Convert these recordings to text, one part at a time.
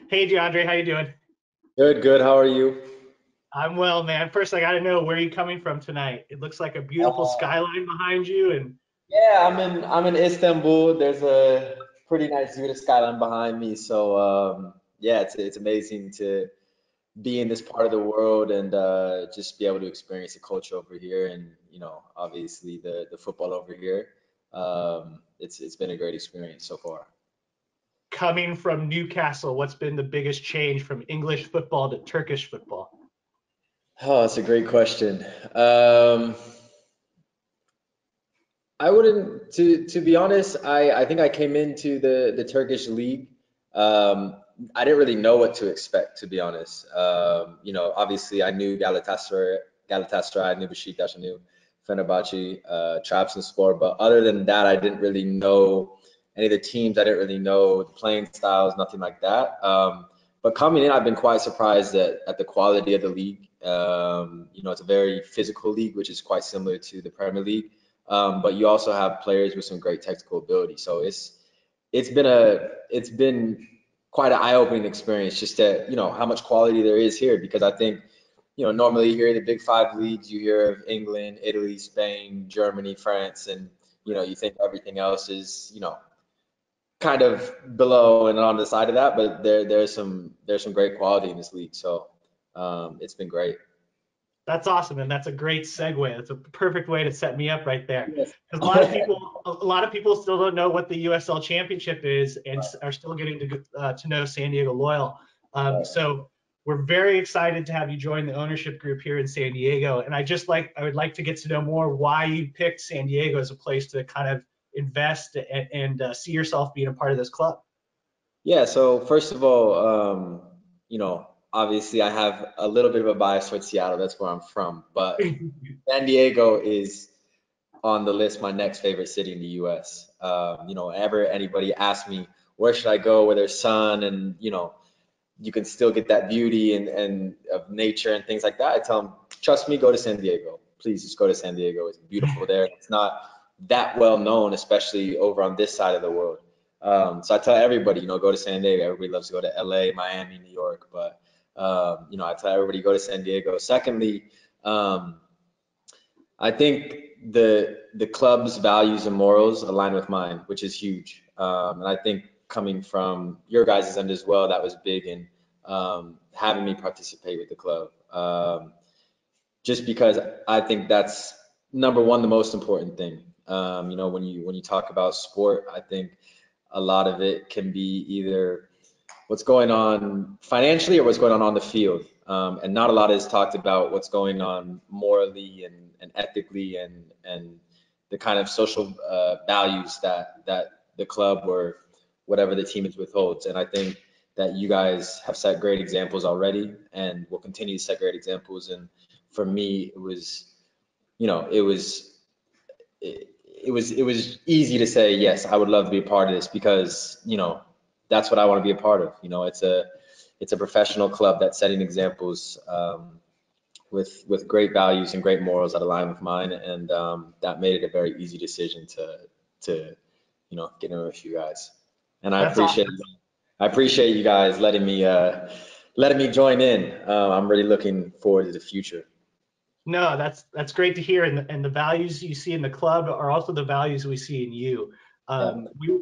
Hey, DeAndre, how you doing? Good, good. How are you? I'm well, man. First, I got to know where you coming from tonight. It looks like a beautiful skyline behind you, and Yeah, I'm in Istanbul. There's a pretty nice view of the skyline behind me. So yeah, it's amazing to be in this part of the world and just be able to experience the culture over here and obviously the football over here. It's been a great experience so far. coming from Newcastle, what's been the biggest change from English football to Turkish football? Oh, that's a great question. Um, I wouldn't to be honest, I think I came into the Turkish league. Um, I didn't really know what to expect, to be honest. Obviously I knew Galatasaray, I knew Besiktas, I knew Fenerbahce, Trabzonspor, but other than that, I didn't really know any of the teams. I didn't really know the playing styles, nothing like that. But coming in, I've been quite surprised at the quality of the league. It's a very physical league, which is quite similar to the Premier League, but you also have players with some great technical ability. So it's been quite an eye-opening experience just to how much quality there is here, because I think normally you hear the big five leagues, you hear of England, Italy, Spain, Germany, France, and you think everything else is kind of below and on the side of that, but there's some great quality in this league. So it's been great. That's awesome, and that's a great segue. That's a perfect way to set me up right there. Yes. Because a lot of people still don't know what the USL Championship is, and are still getting to know San Diego Loyal. So we're very excited to have you join the ownership group here in San Diego. And I would like to get to know more why you picked San Diego as a place to kind of invest and see yourself being a part of this club. Yeah, so first of all, obviously I have a little bit of a bias towards Seattle. That's where I'm from. But San Diego is on the list, my next favorite city in the US. Ever anybody asks me where should I go where there's sun and you can still get that beauty and of nature and things like that, I tell them, trust me, go to San Diego. Please just go to San Diego. It's beautiful there. It's not that well known, especially over on this side of the world. So I tell everybody, go to San Diego. Everybody loves to go to LA, Miami, New York, but I tell everybody go to San Diego. Secondly, um, I think the club's values and morals align with mine, which is huge. And I think coming from your guys' end as well, that was big in having me participate with the club. Just because I think that's number one, the most important thing. When you talk about sport, I think a lot of it can be either what's going on financially or what's going on the field. And not a lot is talked about what's going on morally and ethically and the kind of social values that the club or whatever the team is withholds. And I think that you guys have set great examples already and will continue to set great examples. And for me, it was easy to say yes, I would love to be a part of this because that's what I want to be a part of. It's a professional club that's setting examples with great values and great morals that align with mine, and that made it a very easy decision to get in with you guys. And I That's appreciate awesome. I appreciate you guys letting me join in. I'm really looking forward to the future. No, that's great to hear, and the values you see in the club are also the values we see in you. Yeah,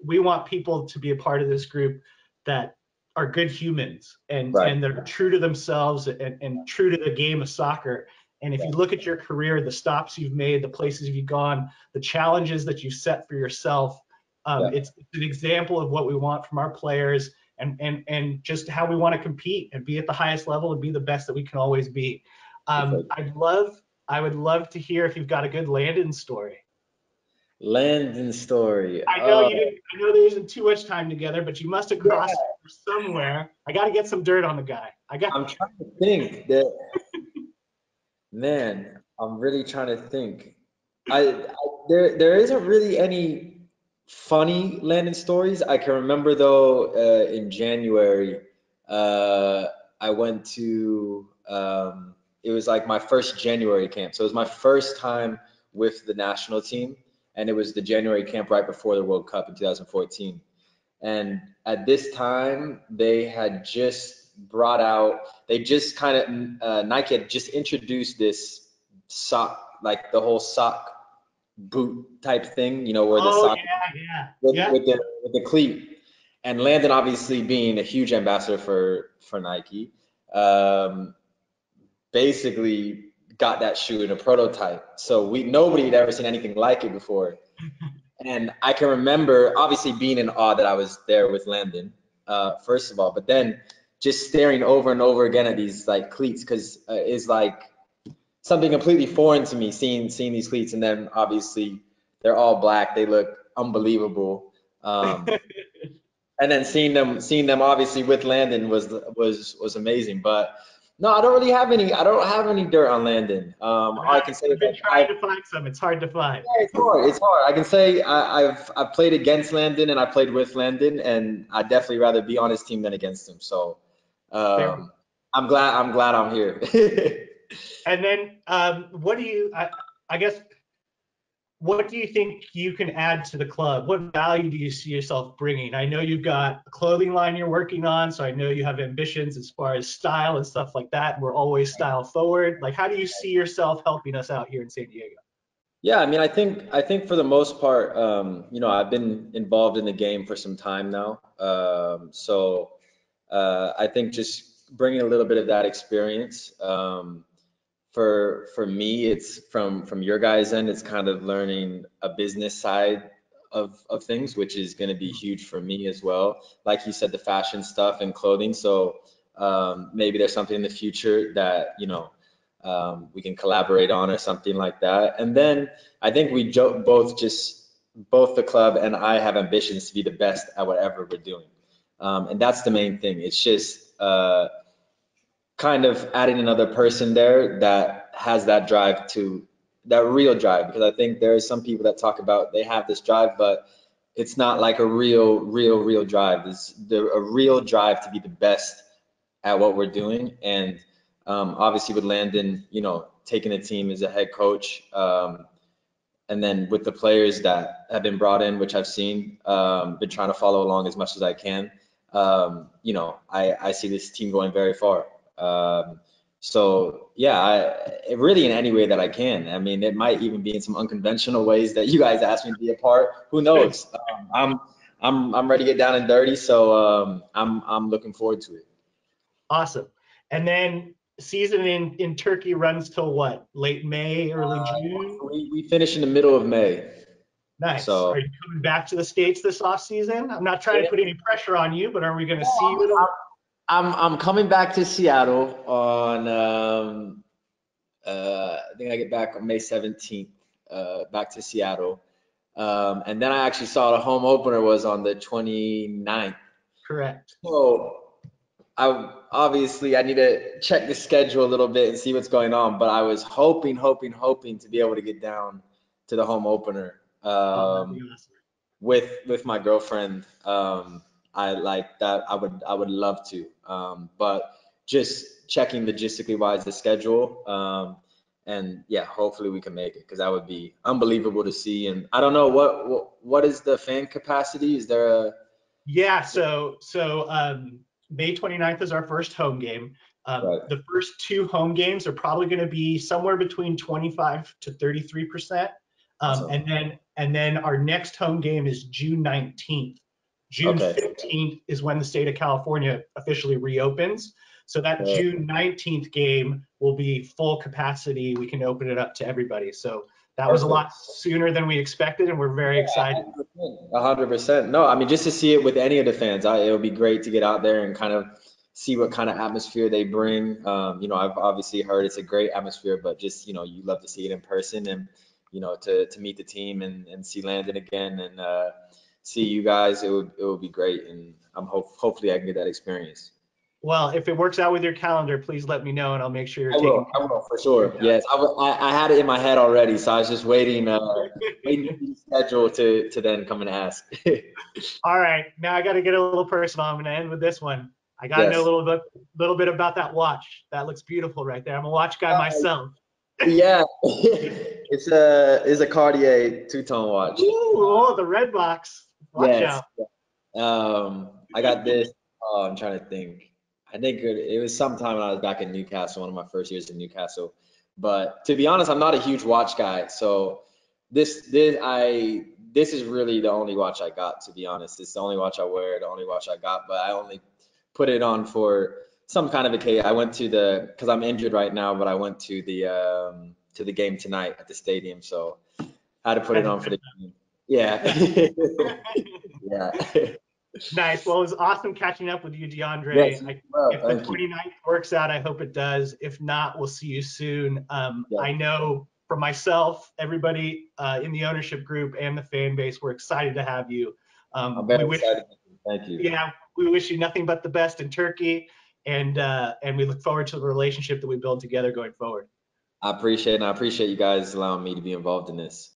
We want people to be a part of this group that are good humans right. and they're true to themselves and true to the game of soccer. And if Yeah, you look at your career, the stops you've made, the places you've gone, the challenges that you've set for yourself, yeah, it's an example of what we want from our players and just how we want to compete and be at the highest level and be the best that we can always be. perfect. I would love to hear if you've got a good Landon story. Landon story. I know you didn't. I know there isn't too much time together, but you must have crossed somewhere. I got to get some dirt on the guy. I got. I'm trying to think that, man, I'm really trying to think. I there isn't really any funny Landon stories. I can remember though, in January, uh, I went to it was like my first January camp. So it was my first time with the national team, and it was the January camp right before the World Cup in 2014. And at this time, they had just brought out, they just kind of, Nike had just introduced this sock, like the whole sock boot type thing, you know, where the Oh sock yeah, with, yeah, with the cleat. And Landon obviously being a huge ambassador for Nike, basically got that shoe in a prototype. So nobody had ever seen anything like it before. And I can remember obviously being in awe that I was there with Landon, first of all, but then just staring over and over again at these like cleats, because it's like something completely foreign to me seeing these cleats. And then obviously they're all black, they look unbelievable. And then seeing them obviously with Landon was amazing. But no, I don't have any dirt on Landon. All I can say is I've been that trying to find some. It's hard to find. yeah, it's hard. I can say I've played against Landon and I played with Landon, and I'd definitely rather be on his team than against him. So There. I'm glad I'm here. And then, what do you? I guess, what do you think you can add to the club? What value do you see yourself bringing? I know you've got a clothing line you're working on, so I know you have ambitions as far as style and stuff like that. We're always style forward. Like, how do you see yourself helping us out here in San Diego? Yeah, I mean, I think for the most part, you know, I've been involved in the game for some time now. So I think just bringing a little bit of that experience. For me, it's from your guys' end, it's kind of learning a business side of things, which is going to be huge for me as well. Like you said, the fashion stuff and clothing. So maybe there's something in the future that, you know, we can collaborate on or something like that. And then I think both the club and I have ambitions to be the best at whatever we're doing. And that's the main thing. It's just kind of adding another person there that has that drive, to that real drive, because I think there are some people that talk about they have this drive, but it's not like a real drive. A real drive to be the best at what we're doing. And obviously with Landon, you know, taking a team as a head coach, and then with the players that have been brought in, which I've seen, been trying to follow along as much as I can. You know, I see this team going very far. So yeah, really in any way that I can. I mean, it might even be in some unconventional ways that you guys asked me to be a part. Who knows? I'm ready to get down and dirty, so I'm looking forward to it. Awesome. And then season in Turkey runs till what? Late May, early June? We finish in the middle of May. Nice. So Are you coming back to the States this off season? I'm not trying yeah, to put any pressure on you, but are we going to see you at all? I'm coming back to Seattle on I think I get back on May 17th, back to Seattle. And then I actually saw the home opener was on the 29th. Correct. So I need to check the schedule a little bit and see what's going on. But I was hoping to be able to get down to the home opener Oh, that'd be awesome. with my girlfriend. I like that. I would love to. But just checking logistically wise the schedule. And yeah, hopefully we can make it, because that would be unbelievable to see. And I don't know what is the fan capacity? Is there a Yeah, so May 29th is our first home game. right? The first two home games are probably going to be somewhere between 25 to 33%. Awesome. And then our next home game is June 19th. June Okay. 15th is when the state of California officially reopens. So that June 19th game will be full capacity. We can open it up to everybody. So that was a lot sooner than we expected, and we're very excited. 100%. No, I mean, just to see it with any of the fans, it would be great to get out there and kind of see what kind of atmosphere they bring. You know, I've obviously heard it's a great atmosphere, but just, you know, you love to see it in person, and, you know, to meet the team and see Landon again, and see you guys, it would be great. And hopefully I can get that experience. Well, if it works out with your calendar, please let me know, and I'll make sure you're I taken will. I care will for sure. Yes, I had it in my head already, so I was just waiting, waiting for the schedule to then come and ask. All right, now I got to get a little personal. I'm going to end with this one. I got to know Yes. a little bit about that watch. That looks beautiful right there. I'm a watch guy myself. Yeah, it's a Cartier two-tone watch. Ooh, oh, the red box. Watch Yes, out. I got this. Oh, I'm trying to think. I think it was sometime when I was back in Newcastle, one of my first years in Newcastle. But to be honest, I'm not a huge watch guy, so this is really the only watch I got. To be honest, it's the only watch I wear, the only watch I got. But I only put it on for some kind of occasion. I went to because I'm injured right now, but I went to the game tonight at the stadium, so I had to put it on for the game. Yeah. Yeah. Nice. Well, it was awesome catching up with you, DeAndre. Yes. Well, If the thank you. 29th works out, I hope it does. If not, we'll see you soon. Yeah. I know for myself, everybody in the ownership group and the fan base, we're excited to have you. I'm We very wish, excited. Thank you. yeah, we wish you nothing but the best in Turkey, and we look forward to the relationship that we build together going forward. I appreciate you guys allowing me to be involved in this.